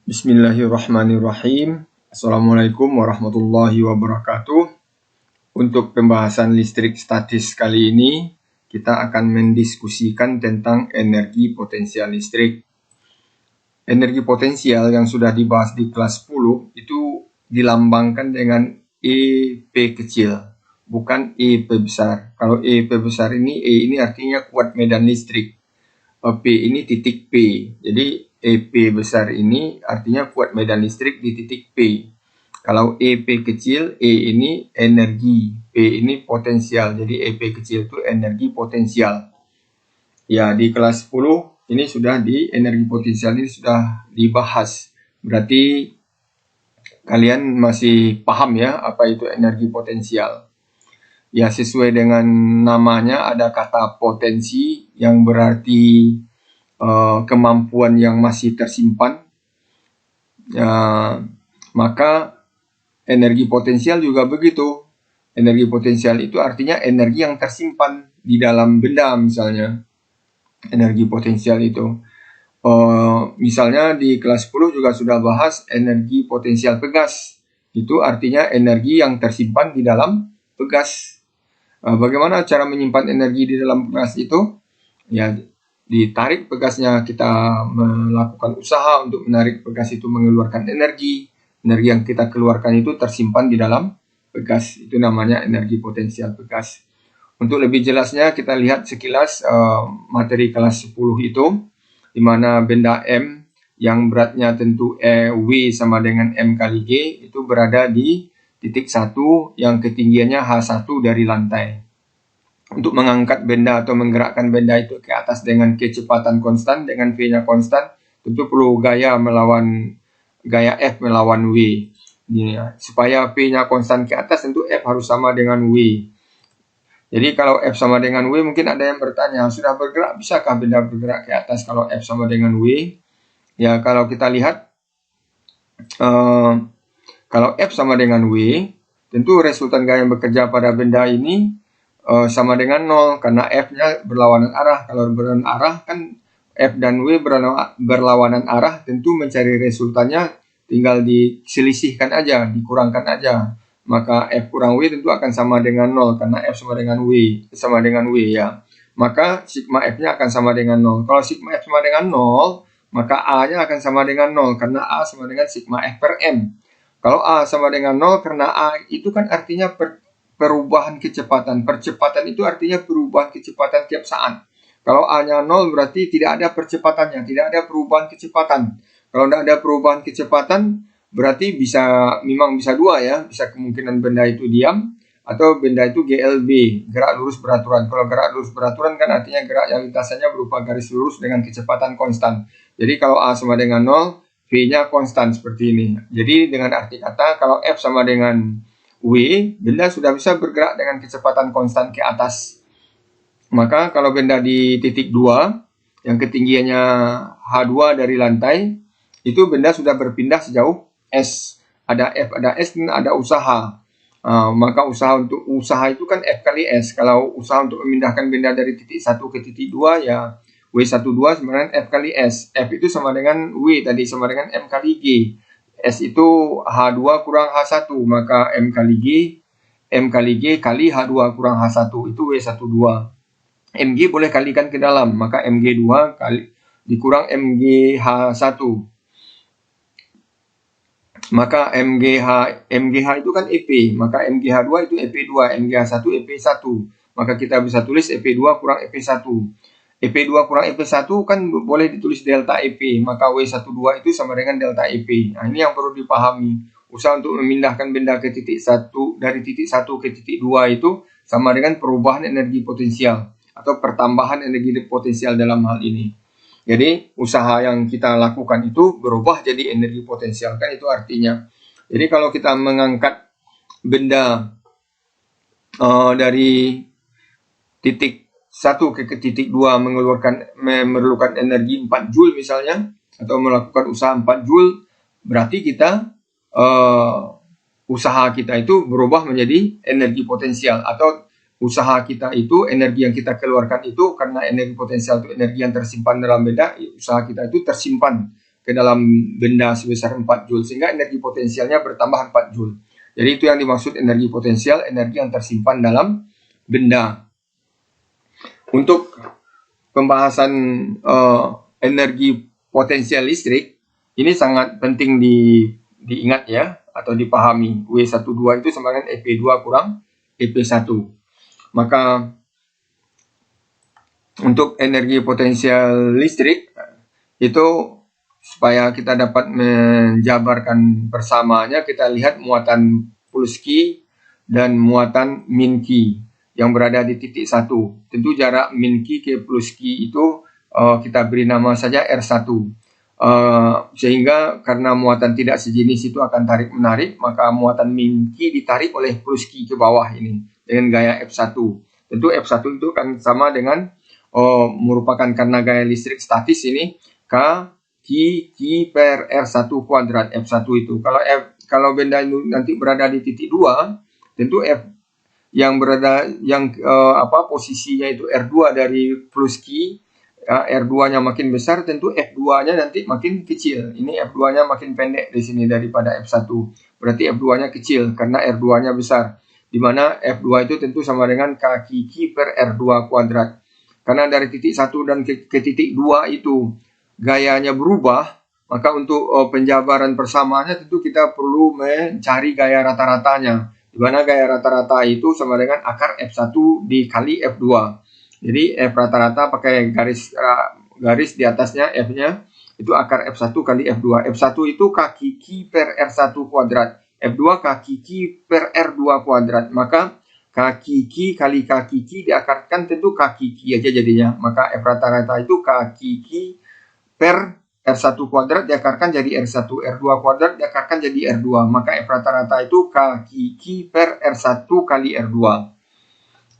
Bismillahirrahmanirrahim. Assalamualaikum warahmatullahi wabarakatuh. Untuk pembahasan listrik statis kali ini, kita akan mendiskusikan tentang energi potensial listrik. Energi potensial yang sudah dibahas di kelas 10 itu dilambangkan dengan EP kecil, bukan EP besar. Kalau EP besar ini, E ini artinya kuat medan listrik. P ini titik P. Jadi EP besar ini artinya kuat medan listrik di titik P. Kalau EP kecil, E ini energi, P ini potensial. Jadi EP kecil itu energi potensial. Ya, di kelas 10 ini sudah energi potensial ini sudah dibahas. Berarti kalian masih paham ya apa itu energi potensial. Ya, sesuai dengan namanya ada kata potensi yang berarti kemampuan yang masih tersimpan. Maka energi potensial juga begitu. Energi potensial itu artinya energi yang tersimpan di dalam benda misalnya. Energi potensial itu. Misalnya di kelas 10 juga sudah bahas energi potensial pegas. Itu artinya energi yang tersimpan di dalam pegas. Bagaimana cara menyimpan energi di dalam pegas itu? Ya, ditarik pegasnya, kita melakukan usaha untuk menarik pegas itu mengeluarkan energi. Energi yang kita keluarkan itu tersimpan di dalam pegas. Itu namanya energi potensial pegas. Untuk lebih jelasnya kita lihat sekilas materi kelas 10 itu, di mana benda M yang beratnya tentu W sama dengan M kali G itu berada di titik 1 yang ketinggiannya H1 dari lantai. Untuk mengangkat benda atau menggerakkan benda itu ke atas dengan kecepatan konstan, dengan V-nya konstan, tentu perlu gaya F melawan W. Ya, supaya V-nya konstan ke atas, tentu F harus sama dengan W. Jadi kalau F sama dengan W, mungkin ada yang bertanya, sudah bergerak, bisakah benda bergerak ke atas kalau F sama dengan W? Ya, kalau kita lihat, kalau F sama dengan W, tentu resultan gaya yang bekerja pada benda ini sama dengan 0, karena F-nya berlawanan arah. Kalau berlawanan arah, kan F dan W berlawanan arah, tentu mencari resultannya tinggal diselisihkan aja, dikurangkan aja. Maka F kurang W tentu akan sama dengan 0, karena F sama dengan W ya. Maka sigma F-nya akan sama dengan 0. Kalau sigma F sama dengan 0, maka A-nya akan sama dengan 0, karena A sama dengan sigma F per M. Kalau A sama dengan 0, karena A itu kan artinya perubahan kecepatan. Percepatan itu artinya perubahan kecepatan tiap saat. Kalau A-nya 0 berarti tidak ada percepatannya, tidak ada perubahan kecepatan. Kalau tidak ada perubahan kecepatan, berarti memang bisa dua ya. Bisa kemungkinan benda itu diam, atau benda itu GLB, gerak lurus beraturan. Kalau gerak lurus beraturan kan artinya gerak yang lintasannya berupa garis lurus dengan kecepatan konstan. Jadi kalau A sama dengan 0, V-nya konstan seperti ini. Jadi dengan arti kata, kalau F sama dengan W, benda sudah bisa bergerak dengan kecepatan konstan ke atas. Maka kalau benda di titik 2, yang ketinggiannya H2 dari lantai, itu benda sudah berpindah sejauh S. Ada F, ada S, dan ada usaha. Maka usaha itu kan F kali S. Kalau usaha untuk memindahkan benda dari titik 1 ke titik 2, ya W12 sama dengan F kali S. F itu sama dengan W tadi, sama dengan M kali G. S itu H2 kurang H1, maka M kali G kali H2 kurang H1, itu W12. Mg boleh kalikan ke dalam, maka Mg2 kali dikurang MgH1. Maka MgH itu kan EP, maka MgH2 itu EP2, MgH1 EP1. Maka kita bisa tulis EP2 kurang EP1. EP2 kurang EP1 kan boleh ditulis delta EP, maka W12 itu sama dengan delta EP. Nah, ini yang perlu dipahami. Usaha untuk memindahkan benda ke titik 1, dari titik 1 ke titik 2 itu sama dengan perubahan energi potensial atau pertambahan energi potensial dalam hal ini. Jadi usaha yang kita lakukan itu berubah jadi energi potensial, kan itu artinya. Jadi kalau kita mengangkat benda dari titik 1 ke titik 2 memerlukan energi 4 Joule misalnya, atau melakukan usaha 4 Joule, berarti kita usaha kita itu berubah menjadi energi potensial, atau usaha kita itu, energi yang kita keluarkan itu, karena energi potensial itu energi yang tersimpan dalam benda, usaha kita itu tersimpan ke dalam benda sebesar 4 Joule, sehingga energi potensialnya bertambah 4 Joule. Jadi itu yang dimaksud energi potensial, energi yang tersimpan dalam benda. Untuk pembahasan energi potensial listrik, ini sangat penting diingat ya, atau dipahami. W12 itu sama dengan EP2 kurang EP1. Maka untuk energi potensial listrik itu, supaya kita dapat menjabarkan bersamanya, kita lihat muatan plus Q dan muatan min Q yang berada di titik 1. Tentu jarak min Q ke plus Q itu kita beri nama saja R1. Sehingga karena muatan tidak sejenis itu akan tarik-menarik, maka muatan min Q ditarik oleh plus Q ke bawah ini dengan gaya F1. Tentu F1 itu kan sama dengan merupakan, karena gaya listrik statis ini, K Q per R1 kuadrat. F1 itu kalau benda itu nanti berada di titik 2, tentu F yang berada posisinya itu R2 dari plus Q, R2-nya makin besar, tentu F2-nya nanti makin kecil. Ini F2-nya makin pendek di sini daripada F1. Berarti F2-nya kecil karena R2-nya besar. Di mana F2 itu tentu sama dengan K Q per R2 kuadrat. Karena dari titik 1 dan ke titik 2 itu gayanya berubah, maka untuk penjabaran persamaannya tentu kita perlu mencari gaya rata-ratanya. Di mana gaya rata-rata itu sama dengan akar F1 dikali F2. Jadi F rata-rata pakai garis di atasnya F-nya itu akar F1 kali F2. F1 itu kaki Q per R1 kuadrat. F2 kaki Q per R2 kuadrat. Maka kaki Q kali kaki Q diakarkan tentu kaki Q aja jadinya. Maka F rata-rata itu kaki Q per R1 kuadrat diakarkan jadi R1. R2 kuadrat diakarkan jadi R2. Maka F rata-rata itu kaki Q per R1 kali R2.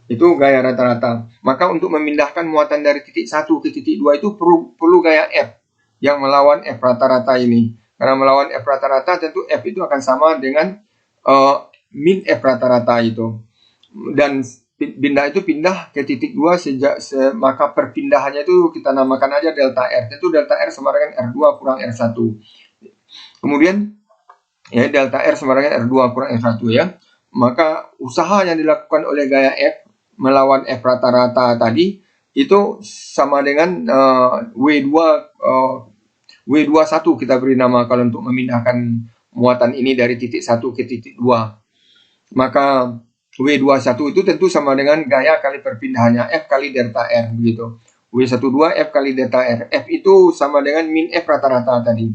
Itu gaya rata-rata. Maka untuk memindahkan muatan dari titik 1 ke titik 2 itu perlu gaya F yang melawan F rata-rata ini. Karena melawan F rata-rata tentu F itu akan sama dengan min F rata-rata itu. Dan benda itu pindah ke titik 2 maka perpindahannya itu kita namakan aja delta R. Tentu delta R sama dengan R2 kurang R1. Kemudian ya delta R sama dengan R2 kurang R1 ya. Maka usaha yang dilakukan oleh gaya F melawan F rata-rata tadi itu sama dengan W21 kita beri nama kalau untuk memindahkan muatan ini dari titik 1 ke titik 2. Maka W21 itu tentu sama dengan gaya kali perpindahannya F kali delta R begitu. W12 F kali delta R. F itu sama dengan min F rata-rata tadi.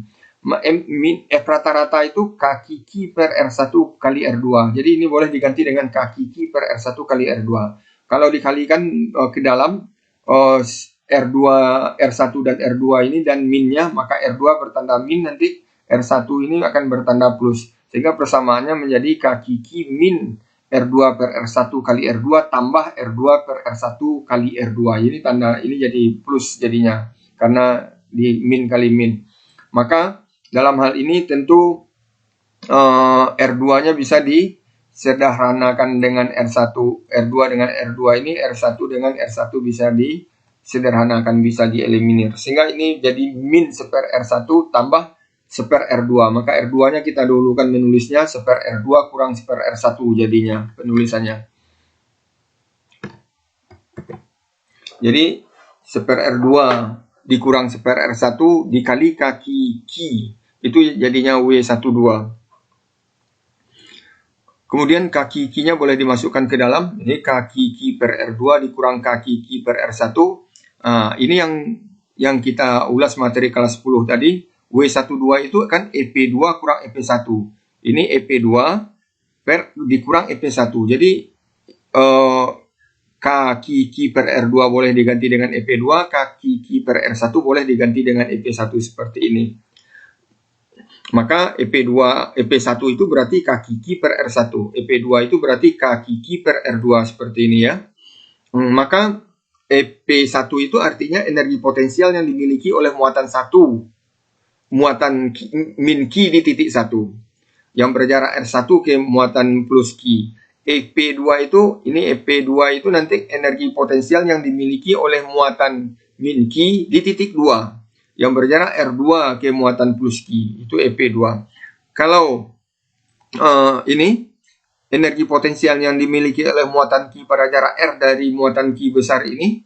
Min F rata-rata itu kaki Q per R1 kali R2. Jadi ini boleh diganti dengan kaki Q per R1 kali R2. Kalau dikalikan ke dalam R2, R1 dan R2 ini dan minnya, maka R2 bertanda min, nanti R1 ini akan bertanda plus. Sehingga persamaannya menjadi kaki Q min R2 per R1 kali R2 tambah R2 per R1 kali R2. Ini tanda ini jadi plus jadinya karena di min kali min. Maka dalam hal ini tentu R2-nya bisa disederhanakan dengan R1, R2 dengan R2 ini, R1 dengan R1 bisa disederhanakan, bisa dieliminir. Sehingga ini jadi min seper R1 tambah seper R2. Maka R2-nya kita dahulukan menulisnya seper R2 kurang seper R1 jadinya penulisannya. Jadi seper R2 dikurang seper R1 dikali kaki Q. Itu jadinya W12. Kemudian kaki Q-nya boleh dimasukkan ke dalam. Ini kaki Q per R2 dikurang kaki Q per R1. Ini yang kita ulas materi kelas 10 tadi. W12 itu kan EP2 kurang EP1. Ini EP2 dikurang EP1. Jadi kaki Q per R2 boleh diganti dengan EP2. Kaki Q per R1 boleh diganti dengan EP1 seperti ini. Maka EP1 itu berarti kaki Q per R1. EP2 itu berarti kaki Q per R2 seperti ini ya. Maka EP1 itu artinya energi potensial yang dimiliki oleh muatan 1. Muatan min Q di titik 1. Yang berjarak R1 ke muatan plus Q. EP2 itu nanti energi potensial yang dimiliki oleh muatan min Q di titik 2. yang berjarak R2 K muatan plus Q, itu EP2. Kalau ini energi potensial yang dimiliki oleh muatan Q pada jarak R dari muatan Q besar ini,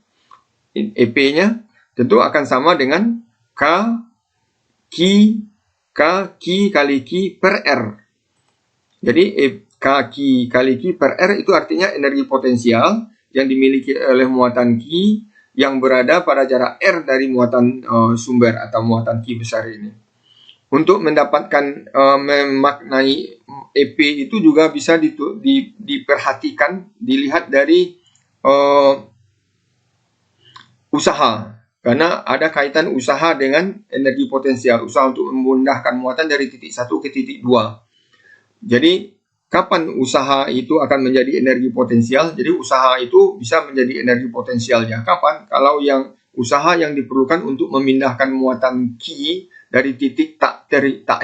EP-nya tentu akan sama dengan K kali Q per R. Jadi K kali Q per R itu artinya energi potensial yang dimiliki oleh muatan Q yang berada pada jarak R dari muatan sumber atau muatan Q besar ini. Untuk mendapatkan memaknai EP itu juga bisa diperhatikan, dilihat dari usaha. Karena ada kaitan usaha dengan energi potensial, usaha untuk memindahkan muatan dari titik 1 ke titik 2. Jadi kapan usaha itu akan menjadi energi potensial? Jadi usaha itu bisa menjadi energi potensialnya. Kapan? Kalau yang usaha yang diperlukan untuk memindahkan muatan Q dari titik tak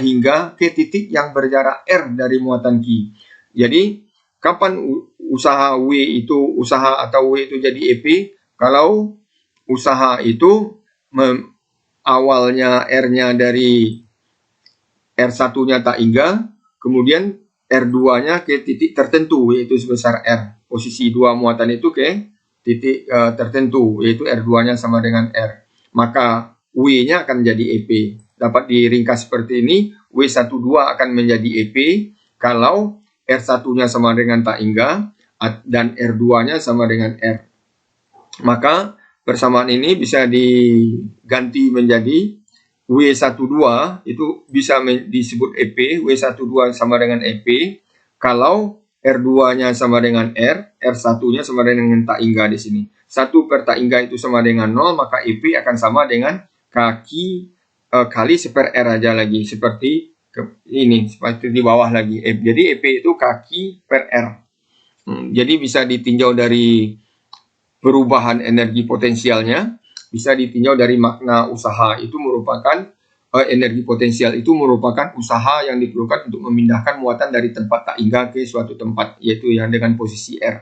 hingga ke titik yang berjarak R dari muatan Q. Jadi kapan usaha W itu jadi EP? Kalau usaha itu awalnya R-nya dari R1-nya tak hingga, kemudian R2-nya ke titik tertentu, yaitu sebesar R. Posisi 2 muatan itu ke titik tertentu, yaitu R2-nya sama dengan R. Maka W-nya akan menjadi EP. Dapat diringkas seperti ini, W12 akan menjadi EP kalau R1-nya sama dengan tak hingga dan R2-nya sama dengan R. Maka persamaan ini bisa diganti menjadi W12 itu bisa disebut EP, W12 sama dengan EP kalau R2-nya sama dengan R, R1-nya sama dengan tak hingga di sini. 1 per tak hingga itu sama dengan 0, maka EP akan sama dengan kaki kali seper R aja lagi, seperti ini, seperti di bawah lagi. Jadi EP itu kaki per R. Jadi bisa ditinjau dari perubahan energi potensialnya, bisa ditinjau dari makna usaha. Itu merupakan energi potensial itu merupakan usaha yang diperlukan untuk memindahkan muatan dari tempat tak hingga ke suatu tempat, yaitu yang dengan posisi R.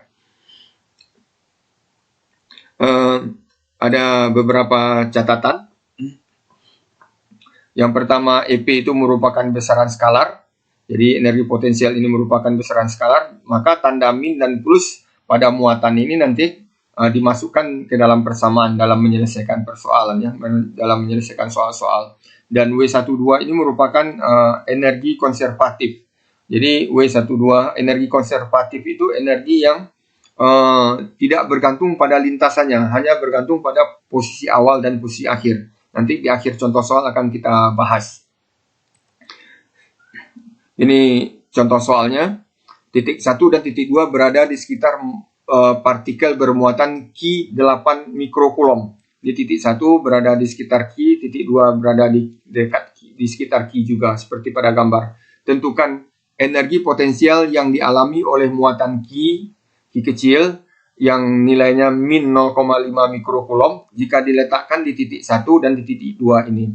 Ada beberapa catatan. Yang pertama, EP itu merupakan besaran skalar. Jadi energi potensial ini merupakan besaran skalar, maka tanda min dan plus pada muatan ini nanti dimasukkan ke dalam persamaan dalam menyelesaikan persoalan, ya, dalam menyelesaikan soal-soal. Dan W12 ini merupakan energi konservatif. Jadi W12 energi konservatif itu energi yang tidak bergantung pada lintasannya, hanya bergantung pada posisi awal dan posisi akhir. Nanti di akhir contoh soal akan kita bahas. Ini contoh soalnya. Titik 1 dan titik 2 berada di sekitar partikel bermuatan Q 8 mikrokulom. Di titik 1 berada di sekitar Q, titik 2 berada di sekitar Q juga, seperti pada gambar. Tentukan energi potensial yang dialami oleh muatan Q kecil yang nilainya min 0,5 mikrokulom jika diletakkan di titik 1 dan di titik 2 ini.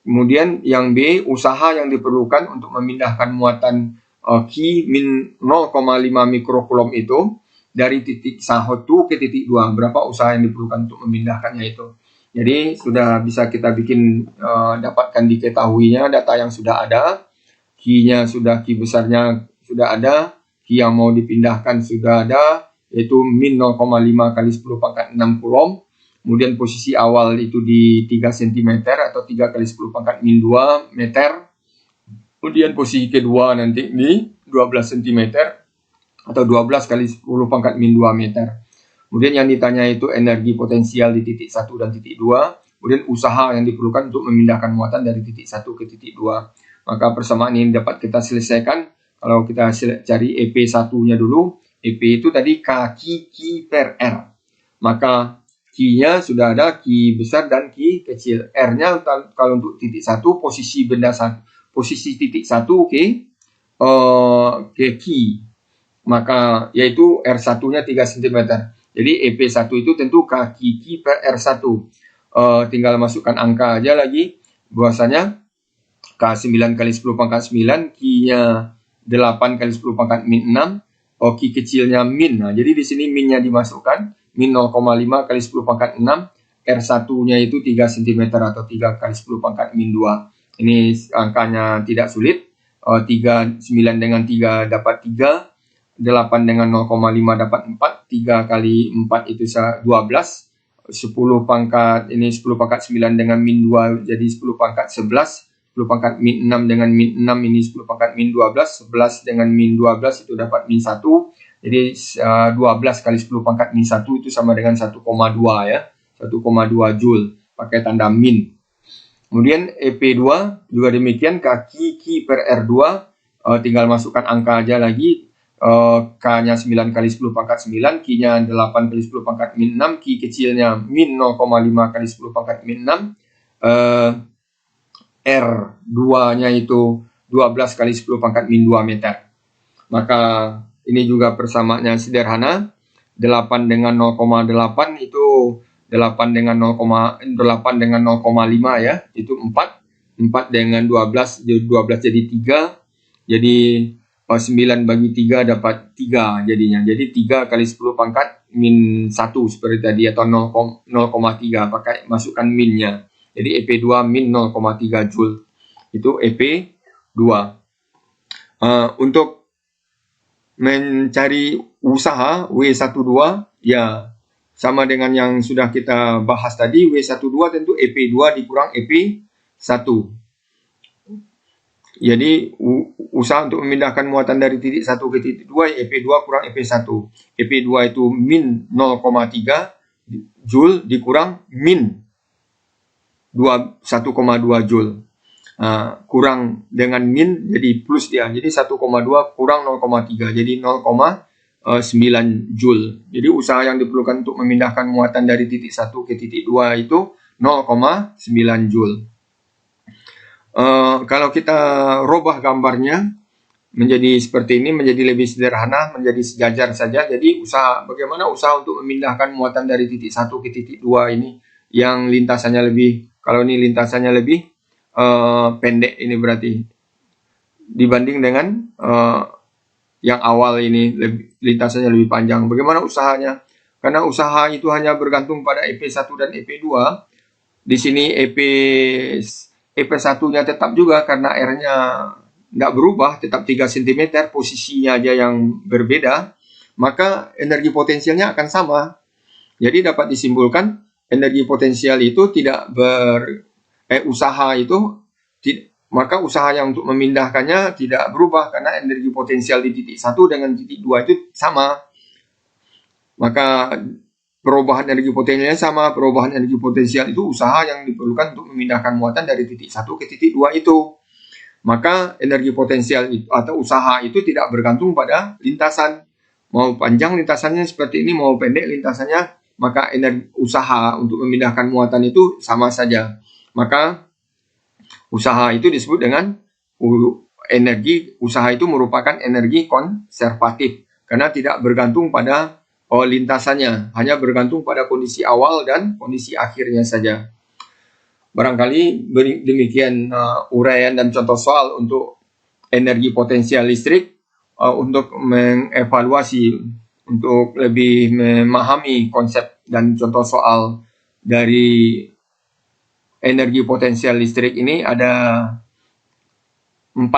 Kemudian yang B, usaha yang diperlukan untuk memindahkan muatan Q min 0,5 mikrokulom itu dari titik 1 ke titik 2. Berapa usaha yang diperlukan untuk memindahkannya itu. Jadi sudah bisa kita bikin, dapatkan diketahuinya data yang sudah ada. Q-nya sudah, Q besarnya sudah ada. Q yang mau dipindahkan sudah ada, yaitu min 0,5 kali 10 pangkat 6 kulom. Kemudian posisi awal itu di 3 cm atau 3 kali 10 pangkat min 2 meter. Kemudian posisi kedua nanti di 12 cm atau 12 kali 10 pangkat min 2 meter. Kemudian yang ditanya itu energi potensial di titik 1 dan titik 2. Kemudian usaha yang diperlukan untuk memindahkan muatan dari titik 1 ke titik 2. Maka persamaan ini dapat kita selesaikan. Kalau kita cari EP1-nya dulu. EP itu tadi kaki Q per R. Maka Q-nya sudah ada, Q besar dan Q kecil. R-nya kalau untuk titik 1 posisi benda 1, posisi titik 1 ke Q. Maka yaitu R1-nya 3 cm. Jadi EP1 itu tentu kaki Q per R1. Tinggal masukkan angka aja lagi. Bahwasanya K9 kali 10 pangkat 9, Q-nya 8 kali 10 pangkat min 6. Q kecilnya min. Nah, jadi di sini minnya dimasukkan. Min 0,5 kali 10 pangkat 6. R1-nya itu 3 cm atau 3 kali 10 pangkat min 2. Ini angkanya tidak sulit. 9 dengan 3 dapat 3. 8 dengan 0,5 dapat 4. 3 kali 4 itu 12. 10 pangkat 9 dengan min 2 jadi 10 pangkat 11. 10 pangkat min 6 dengan min 6 ini 10 pangkat min 12. 11 dengan min 12 itu dapat min 1. Jadi 12 kali 10 pangkat min 1 itu sama dengan 1,2 ya. 1,2 Joule pakai tanda min. Kemudian EP2 juga demikian, kaki Q per R2 tinggal masukkan angka aja lagi. K-nya 9 kali 10 pangkat 9, Q-nya 8 kali 10 pangkat min 6, Q kecilnya min 0,5 kali 10 pangkat min 6, R2-nya itu 12 kali 10 pangkat min 2 meter. Maka ini juga persamaannya sederhana. 8 dengan 0,8 itu 8 dengan 0,5 ya, itu 4. 4 dengan 12 jadi 3. Jadi 9 bagi 3 dapat 3 jadinya. Jadi 3 kali 10 pangkat min 1 seperti tadi, atau 0,3 pakai masukkan minnya. Jadi EP2 min 0,3 Joule. Itu EP2. Untuk mencari usaha W12 ya sama dengan yang sudah kita bahas tadi. W12 tentu EP2 dikurang EP1. Jadi usaha untuk memindahkan muatan dari titik 1 ke titik 2 ya EP2 kurang EP1. EP2 itu min 0,3 Joule dikurang min 1,2 Joule. Kurang dengan min jadi plus dia. Jadi 1,2 kurang 0,3 jadi 0,9 Joule. Jadi usaha yang diperlukan untuk memindahkan muatan dari titik 1 ke titik 2 itu 0,9 Joule. Kalau kita robah gambarnya menjadi seperti ini, menjadi lebih sederhana, menjadi sejajar saja. Jadi bagaimana usaha untuk memindahkan muatan dari titik 1 ke titik 2 ini yang lintasannya lebih, kalau ini lintasannya lebih pendek ini berarti dibanding dengan yang awal ini lintasannya lebih panjang. Bagaimana usahanya? Karena usaha itu hanya bergantung pada EP1 dan EP2. Di sini EP1-nya tetap juga karena R-nya tidak berubah, tetap 3 cm, posisinya aja yang berbeda, maka energi potensialnya akan sama. Jadi dapat disimpulkan energi potensial itu maka usaha yang untuk memindahkannya tidak berubah karena energi potensial di titik 1 dengan titik 2 itu sama. Maka perubahan energi potensialnya sama. Perubahan energi potensial itu usaha yang diperlukan untuk memindahkan muatan dari titik 1 ke titik 2 itu. Maka energi potensial atau usaha itu tidak bergantung pada lintasan. Mau panjang lintasannya seperti ini, mau pendek lintasannya, maka energi usaha untuk memindahkan muatan itu sama saja. Maka usaha itu disebut dengan energi. Usaha itu merupakan energi konservatif karena tidak bergantung pada lintasannya, hanya bergantung pada kondisi awal dan kondisi akhirnya saja. Barangkali demikian uraian dan contoh soal untuk energi potensial listrik, untuk mengevaluasi, untuk lebih memahami konsep dan contoh soal dari energi potensial listrik ini. Ada 4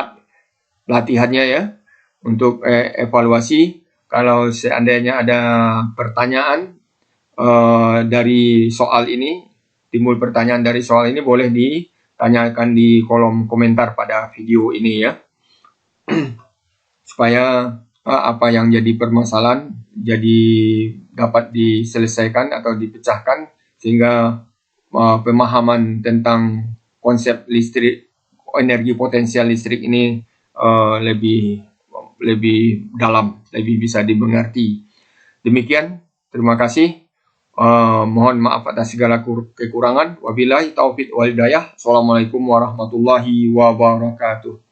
latihannya ya untuk evaluasi. Kalau seandainya ada pertanyaan dari soal ini, timbul pertanyaan dari soal ini, boleh ditanyakan di kolom komentar pada video ini ya. Supaya apa yang jadi permasalahan jadi dapat diselesaikan atau dipecahkan, sehingga pemahaman tentang konsep listrik, energi potensial listrik ini lebih dalam, lebih bisa dimengerti. Demikian, terima kasih. Mohon maaf atas segala kekurangan. Wabillahi taufiq wal hidayah. Assalamualaikum warahmatullahi wabarakatuh.